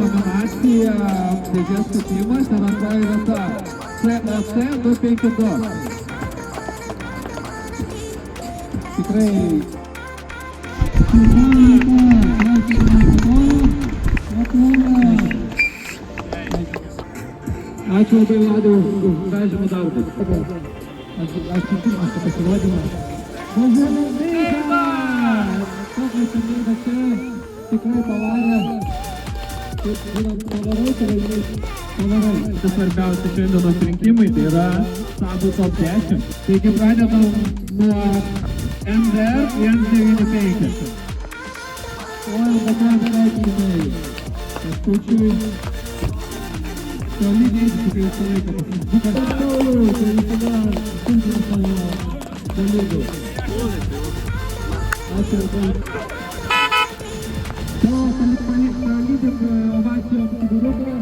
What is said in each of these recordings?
Nominacija dėžės skutimas, ten antroji vieta CLC 252. Tikrai ačiū labai Vladai už vežimų darbus. Ačiū pirmas pasirodymą. Tikrai pavarė. Tai svarbiausia šiandienos rinkimai, tai yra Saab top 10. Taigi pradedam nuo MDR 195. O ir dabar sveikinimai Kęstučiui. Solidžiai tikrai visą laiką pasisdukas. Tai visada sunkiai savo dalykų. Ačiū ir daug. Lydim ovacijom figūruką.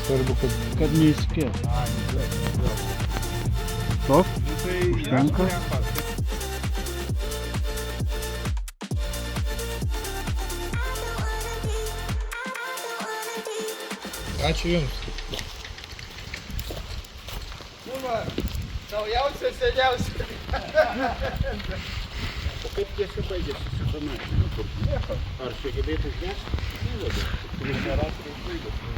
Svarbu, kad neįspėt. Stop, užtenka. Ačiū Jums. Naujausia, seniausia. O kaip tiesiog baigėsi šitą metį? Nieko. Ar sugebėtų užnešti? Nevadą. Kuris neras, tai baigėsi.